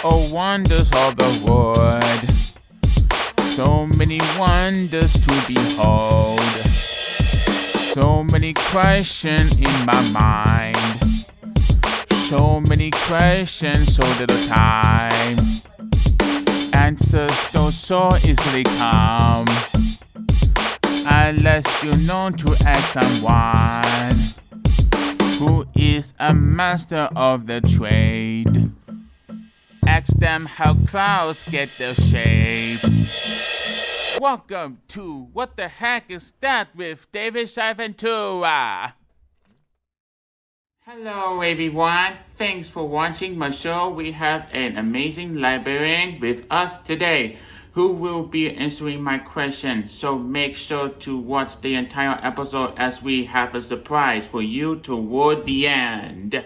Oh, wonders of the world, so many wonders to behold, so many questions in my mind, so many questions, so little time. Answers don't so easily come unless you know to ask someone who is a master of the trade. Ask them how clouds get their shape. Welcome to What the Heck Is That with David Shai Ventura. Hello everyone, thanks for watching my show. We have an amazing librarian with us today who will be answering my questions. So make sure to watch the entire episode as we have a surprise for you toward the end.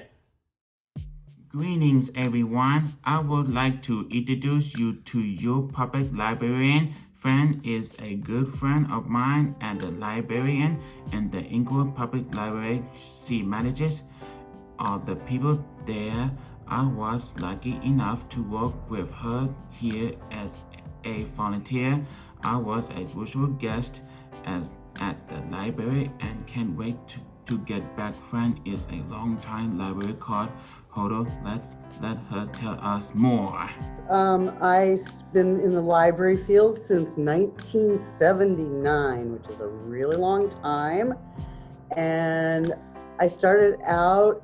Greetings everyone, I would like to introduce you to your public librarian. Friend is a good friend of mine and the librarian and the Inglewood Public Library she manages. All the people there, I was lucky enough to work with her here as a volunteer. I was a usual guest at the library and can't wait to get back. Friend is a long-time library card holder. Let's let her tell us more. I've been in the library field since 1979, which is a really long time. And I started out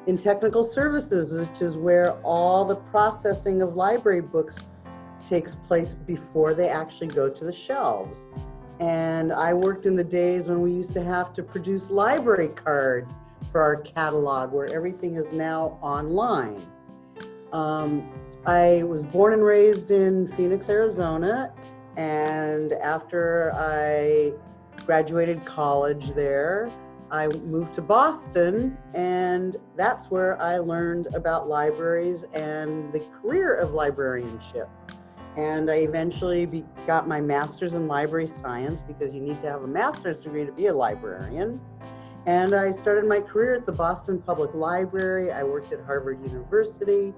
in technical services, which is where all the processing of library books takes place before they actually go to the shelves. And I worked in the days when we used to have to produce library cards for our catalog, where everything is now online. I was born and raised in Phoenix, Arizona, and after I graduated college there, I moved to Boston, and that's where I learned about libraries and the career of librarianship. And I eventually got my master's in library science, because you need to have a master's degree to be a librarian. And I started my career at the Boston Public Library. I worked at Harvard University.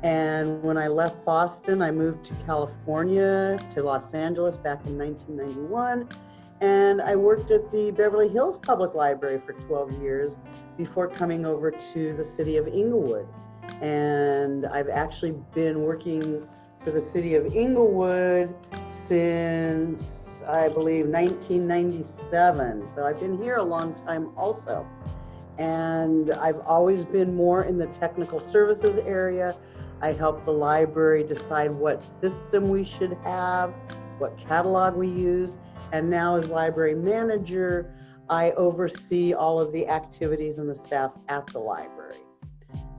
And when I left Boston, I moved to California, to Los Angeles back in 1991. And I worked at the Beverly Hills Public Library for 12 years before coming over to the city of Inglewood. And I've actually been working for the city of Inglewood since, I believe, 1997. So I've been here a long time also. And I've always been more in the technical services area. I help the library decide what system we should have, what catalog we use. And now as library manager, I oversee all of the activities and the staff at the library.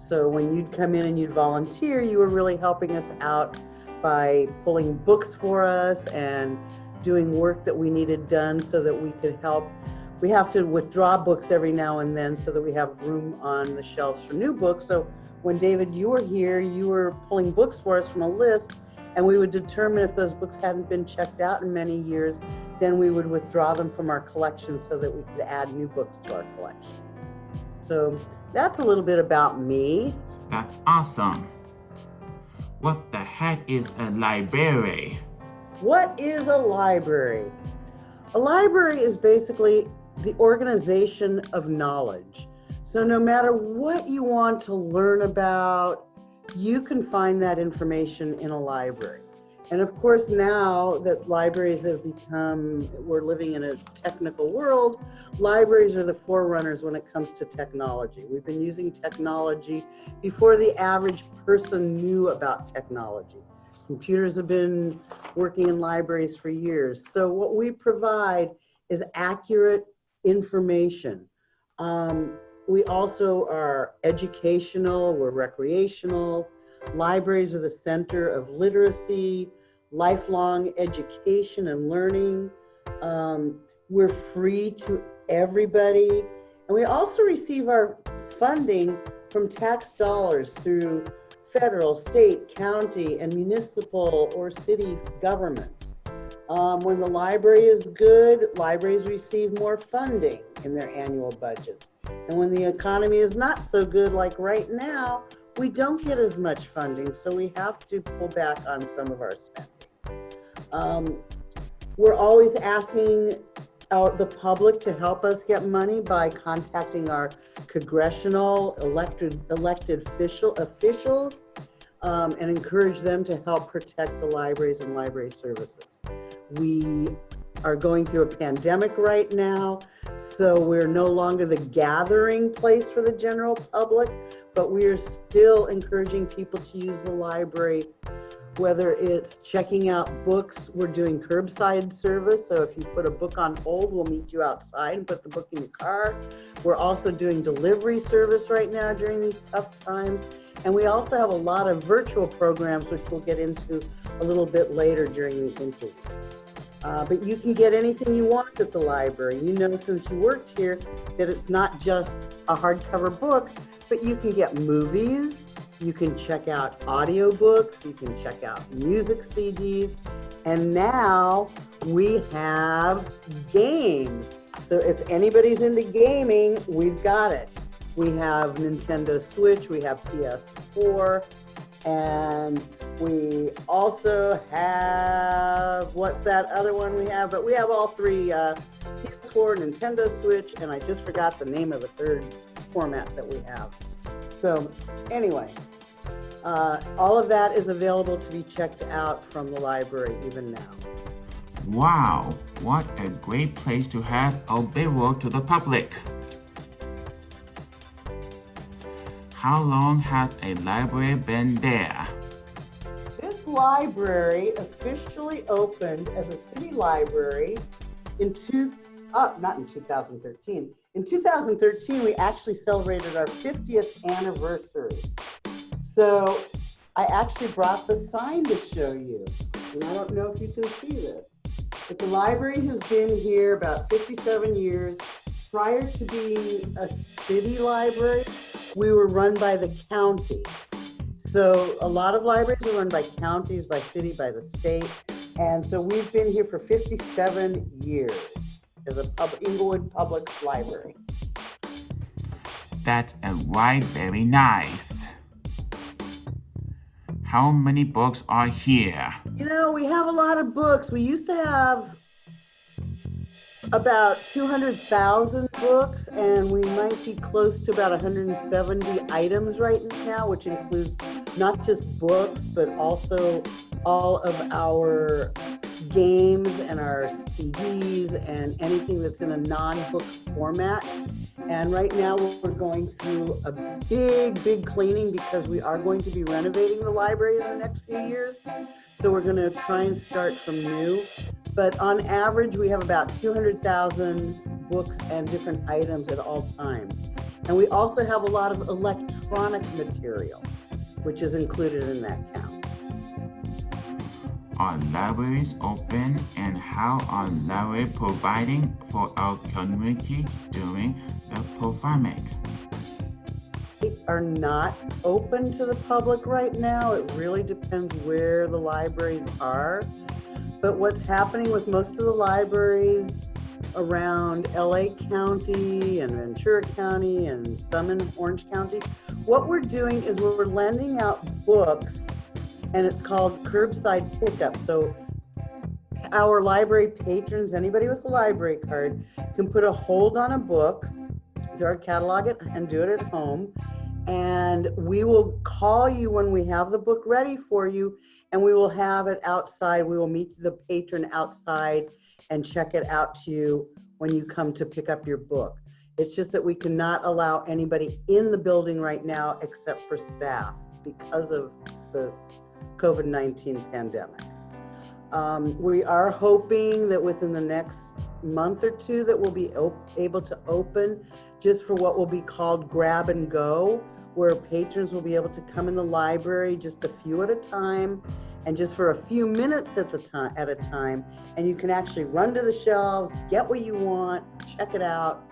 So when you'd come in and you'd volunteer, you were really helping us out by pulling books for us and doing work that we needed done so that we could help. We have to withdraw books every now and then so that we have room on the shelves for new books. So when David, you were here, you were pulling books for us from a list, and we would determine if those books hadn't been checked out in many years, then we would withdraw them from our collection so that we could add new books to our collection. So that's a little bit about me. That's awesome. What the heck is a library? What is a library? A library is basically the organization of knowledge. So no matter what you want to learn about, you can find that information in a library. And of course, now that libraries have become, we're living in a technical world, libraries are the forerunners when it comes to technology. We've been using technology before the average person knew about technology. Computers have been working in libraries for years. So what we provide is accurate information. We also are educational, we're recreational. Libraries are the center of literacy, lifelong education and learning. We're free to everybody. And we also receive our funding from tax dollars through federal, state, county, and municipal or city governments. When the library is good, libraries receive more funding in their annual budgets. And when the economy is not so good, like right now, we don't get as much funding, so we have to pull back on some of our spending. We're always asking the public to help us get money by contacting our congressional elected officials and encourage them to help protect the libraries and library services. We are going through a pandemic right now, so we're no longer the gathering place for the general public, but we are still encouraging people to use the library, whether it's checking out books. We're doing curbside service, so if you put a book on hold, we'll meet you outside and put the book in your car. We're also doing delivery service right now during these tough times. And we also have a lot of virtual programs, which we'll get into a little bit later during the interview. But you can get anything you want at the library. You know, since you worked here, that it's not just a hardcover book, but you can get movies, you can check out audiobooks, you can check out music CDs, and now we have games. So if anybody's into gaming, we've got it. We have Nintendo Switch, we have PS4, and we also have, what's that other one we have? But we have all three, PS4, Nintendo Switch, and I just forgot the name of the third format that we have. So anyway, all of that is available to be checked out from the library even now. Wow, what a great place to have available to the public. How long has a library been there? This library officially opened as a city library not in 2013. In 2013, we actually celebrated our 50th anniversary. So I actually brought the sign to show you. And I don't know if you can see this, but the library has been here about 57 years. Prior to being a city library, we were run by the county. So a lot of libraries are run by counties, by city, by the state. And so we've been here for 57 years as a Inglewood Public Library. That's very nice. How many books are here? You know, we have a lot of books. We used to have about 200,000 books, and we might be close to about 170 items right now, which includes not just books, but also all of our games and our CDs and anything that's in a non-book format. And right now we're going through a big cleaning because we are going to be renovating the library in the next few years. So we're going to try and start from new. But on average, we have about 200,000 books and different items at all times. And we also have a lot of electronic material, which is included in that count. Are libraries open, and how are libraries providing for our communities during the pandemic? They are not open to the public right now. It really depends where the libraries are. But what's happening with most of the libraries around LA County and Ventura County and some in Orange County, what we're doing is we're lending out books, and it's called curbside pickup. So our library patrons, anybody with a library card, can put a hold on a book, catalog it, and do it at home. And we will call you when we have the book ready for you, and we will have it outside. We will meet the patron outside and check it out to you when you come to pick up your book. It's just that we cannot allow anybody in the building right now except for staff because of the COVID-19 pandemic. We are hoping that within the next month or two that we'll be able to open just for what will be called grab and go, where patrons will be able to come in the library just a few at a time and just for a few minutes at a time, and you can actually run to the shelves, get what you want, check it out,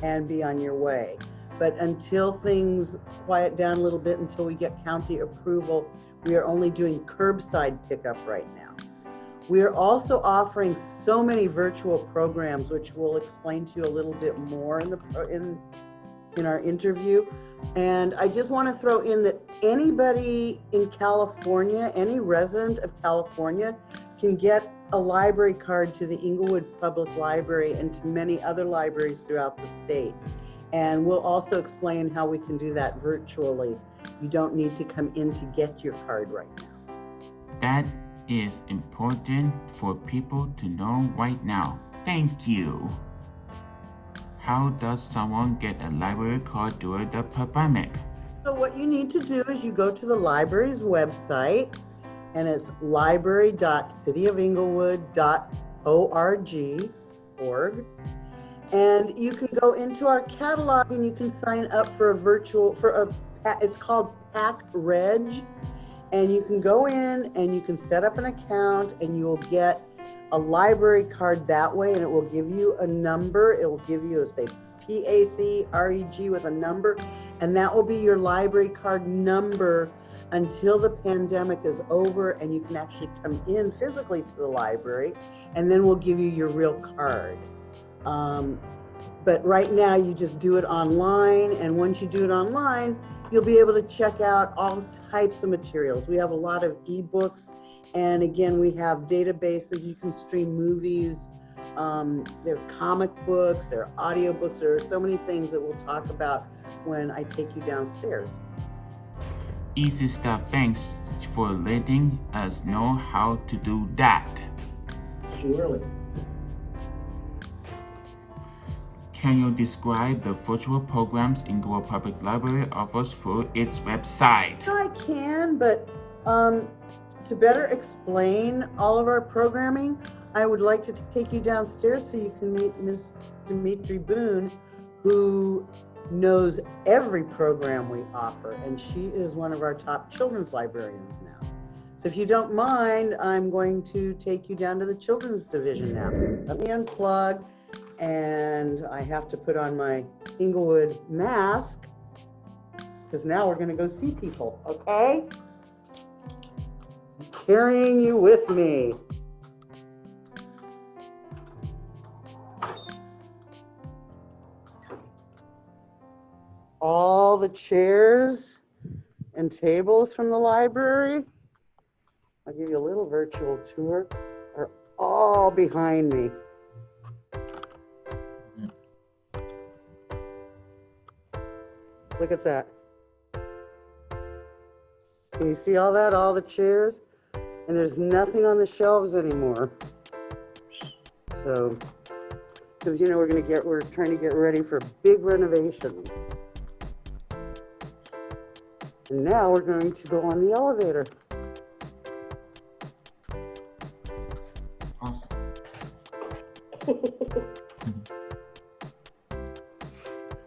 and be on your way. But until things quiet down a little bit, until we get county approval, we are only doing curbside pickup right now. We are also offering so many virtual programs, which we'll explain to you a little bit more in in our interview. And I just want to throw in that anybody in California, any resident of California, can get a library card to the Inglewood Public Library and to many other libraries throughout the state. And we'll also explain how we can do that virtually. You don't need to come in to get your card right now. That is important for people to know right now. Thank you. How does someone get a library card during the pandemic? So what you need to do is you go to the library's website, and it's library.cityofinglewood.org. And you can go into our catalog and you can sign up for it's called Pack Reg. And you can go in and you can set up an account and you will get a library card that way, and it will give you a number. It will give you, say, PACREG with a number, and that will be your library card number until the pandemic is over and you can actually come in physically to the library, and then we'll give you your real card. But right now you just do it online, and once you do it online, you'll be able to check out all types of materials. We have a lot of ebooks, and again, we have databases. You can stream movies. There are comic books, there are audiobooks. There are so many things that we'll talk about when I take you downstairs. Easy stuff. Thanks for letting us know how to do that. Surely. Can you describe the virtual programs Inglewood Public Library offers through its website? I can, but to better explain all of our programming, I would like to take you downstairs so you can meet Ms. Dimitri Boone, who knows every program we offer, and she is one of our top children's librarians now. So if you don't mind, I'm going to take you down to the children's division now. Let me unplug, and I have to put on my Inglewood mask, because now we're going to go see people, okay? I'm carrying you with me. All the chairs and tables from the library, I'll give you a little virtual tour, are all behind me. Look at that. Can you see all that, all the chairs? And there's nothing on the shelves anymore. So, because you know we're trying to get ready for a big renovation. And now we're going to go on the elevator. Awesome.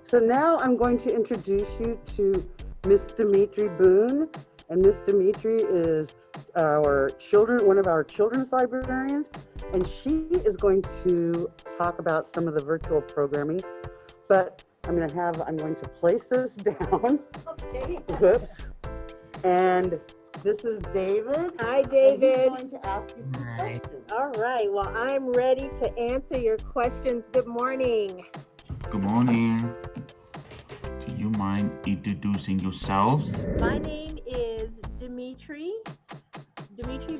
So now I'm going to introduce you to Miss Dimitri Boone. And Miss Dimitri is one of our children's librarians. And she is going to talk about some of the virtual programming. But I'm going to place this down. Okay. Whoops. And this is David. Hi, David. And he's going to ask you some questions. All right. Well, I'm ready to answer your questions. Good morning. Good morning. Do you mind introducing yourselves? My name is Dimitri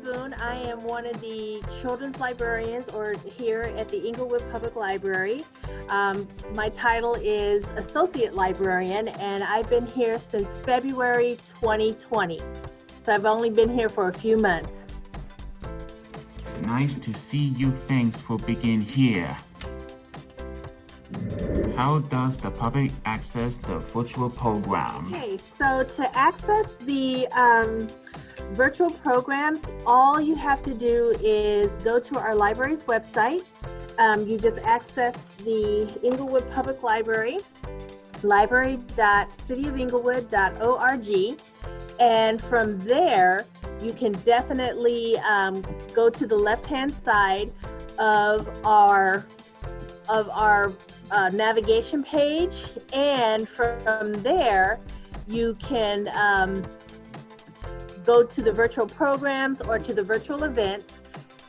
Boone. I am one of the children's librarians here at the Inglewood Public Library. My title is Associate Librarian, and I've been here since February 2020. So I've only been here for a few months. Nice to see you. Thanks for being here. How does the public access the virtual program? Okay, so to access the virtual programs, all you have to do is go to our library's website. You just access the Inglewood Public Library, library.cityofinglewood.org, and from there you can definitely go to the left-hand side of our navigation page, and from there you can go to the virtual programs or to the virtual events,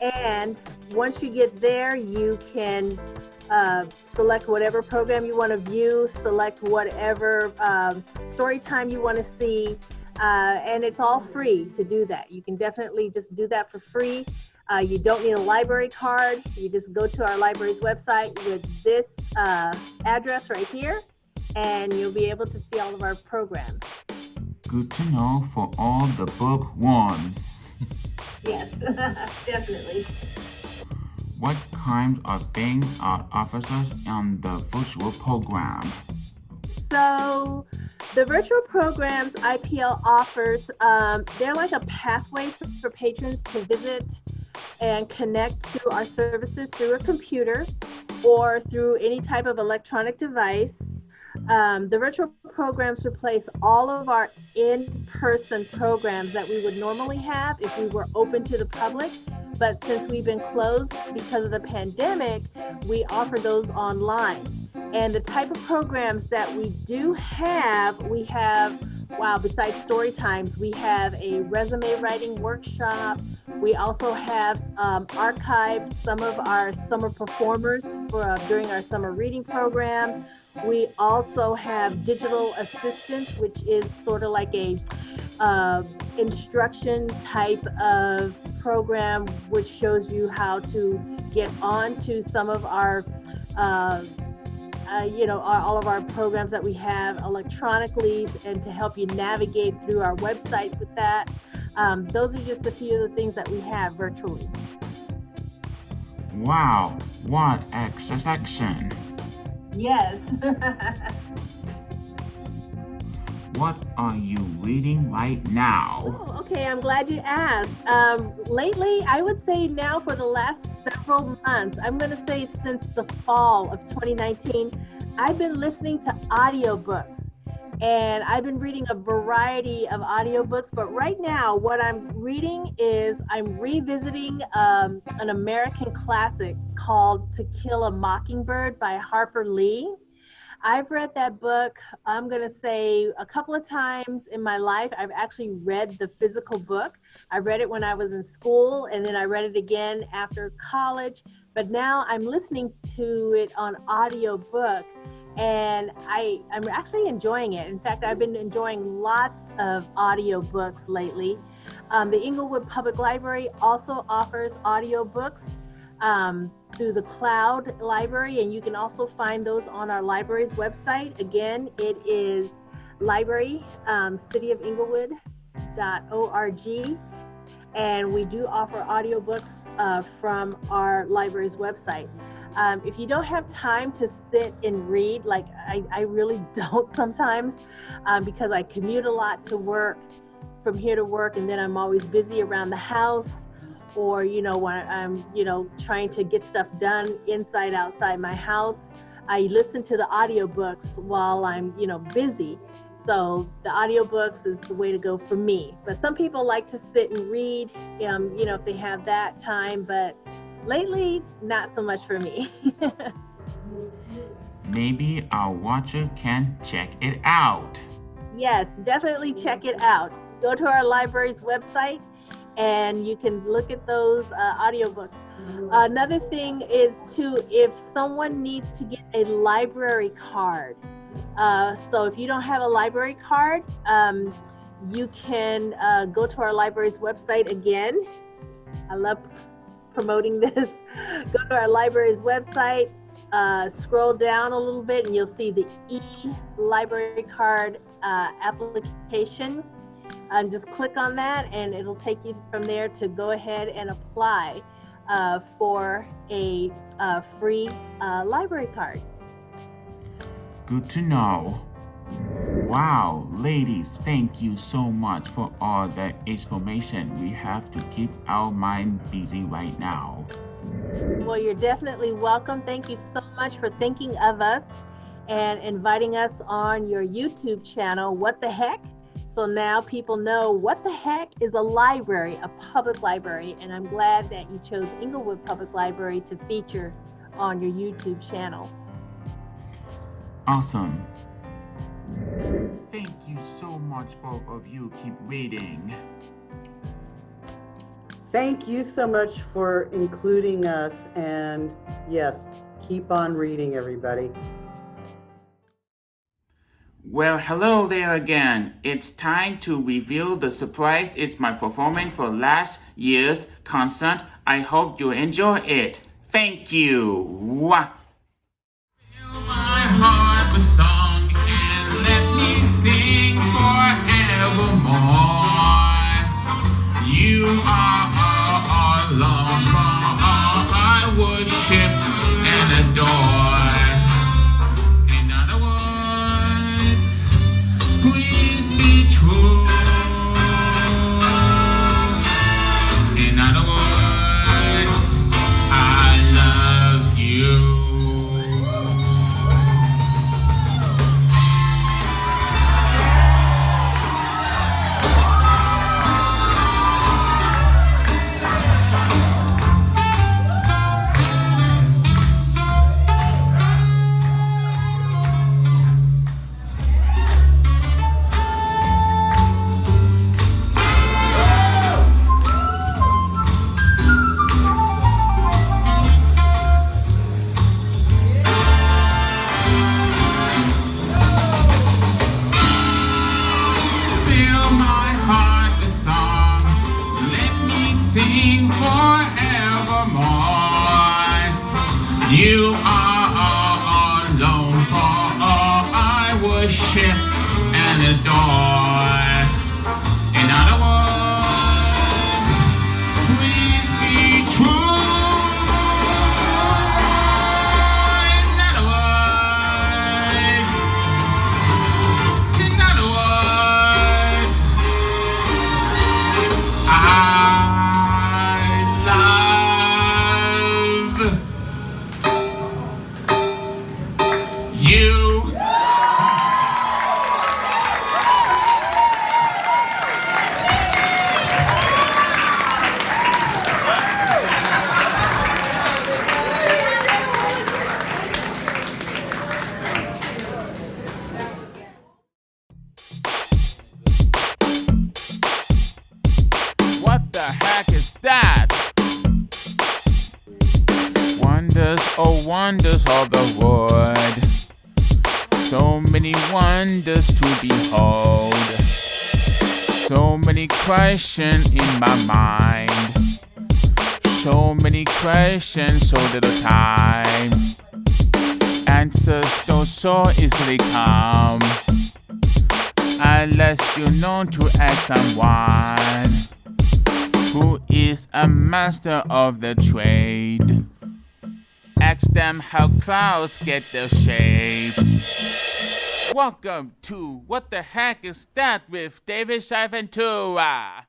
and once you get there, you can select whatever program you want to view, select whatever story time you want to see, and it's all free to do that. You can definitely just do that for free. You don't need a library card. You just go to our library's website with this address right here, and you'll be able to see all of our programs. Good to know for all the bookworms. Yes, definitely. What kinds of things are offered on the virtual program? So the virtual programs IPL offers, they're like a pathway for patrons to visit and connect to our services through a computer or through any type of electronic device. The virtual programs replace all of our in-person programs that we would normally have if we were open to the public. But since we've been closed because of the pandemic, we offer those online. And the type of programs that we do have, besides story times, we have a resume writing workshop. We also have archived some of our summer performers during our summer reading program. We also have digital assistance, which is sort of like a instruction type of program, which shows you how to get onto some of our all of our programs that we have electronically, and to help you navigate through our website with that. Those are just a few of the things that we have virtually. Wow, what exception! Yes. What are you reading right now? Oh, okay, I'm glad you asked. Lately, I would say now for the last several months, I'm going to say since the fall of 2019, I've been listening to audiobooks. And I've been reading a variety of audiobooks, but right now what I'm reading is I'm revisiting an American classic called To Kill a Mockingbird by Harper Lee. I've read that book, I'm going to say a couple of times in my life. I've actually read the physical book. I read it when I was in school, and then I read it again after college. But now I'm listening to it on audiobook, and I'm actually enjoying it. In fact, I've been enjoying lots of audiobooks lately. The Inglewood Public Library also offers audiobooks through the cloud library, and you can also find those on our library's website. Again, it is library cityofinglewood.org, and we do offer audiobooks from our library's website. If you don't have time to sit and read, like I really don't sometimes, because I commute a lot to work, from here to work, and then I'm always busy around the house, or when I'm trying to get stuff done inside outside my house. I listen to the audiobooks while I'm busy. So the audiobooks is the way to go for me. But some people like to sit and read, if they have that time, but lately not so much for me. Maybe our watcher can check it out. Yes, definitely check it out. Go to our library's website and you can look at those audiobooks. Another thing is too, if someone needs to get a library card, so if you don't have a library card, you can go to our library's website again. I love promoting this. Go to our library's website, scroll down a little bit, and you'll see the e-library card application. And just click on that, and it'll take you from there to go ahead and apply for a free library card. Good to know. Wow, ladies, thank you so much for all the information. We have to keep our mind busy right now. Well, you're definitely welcome. Thank you so much for thinking of us and inviting us on your YouTube channel, What the Heck? So now people know what the heck is a library, a public library, and I'm glad that you chose Inglewood Public Library to feature on your YouTube channel. Awesome. Thank you so much, both of you. Keep reading. Thank you so much for including us, and yes, keep on reading, everybody. Well, hello there again. It's time to reveal the surprise it's my performance for last year's concert. I hope you enjoy it. Thank you. Fill my heart with song and let me sing forevermore. You are all alone for all I worship and adore. In other words, please be true. In other words, I love you. Sing forevermore. You are all alone for all I worship and adore. In other words, please be true. In other words, you. What the heck is that? Wonders, oh wonders of the world. So many wonders to behold. So many questions in my mind. So many questions, so little time. Answers don't so easily come unless you know to ask someone who is a master of the trade. Ask them how clouds get their shape. Welcome to What the Heck Is That with David Shai Ventura.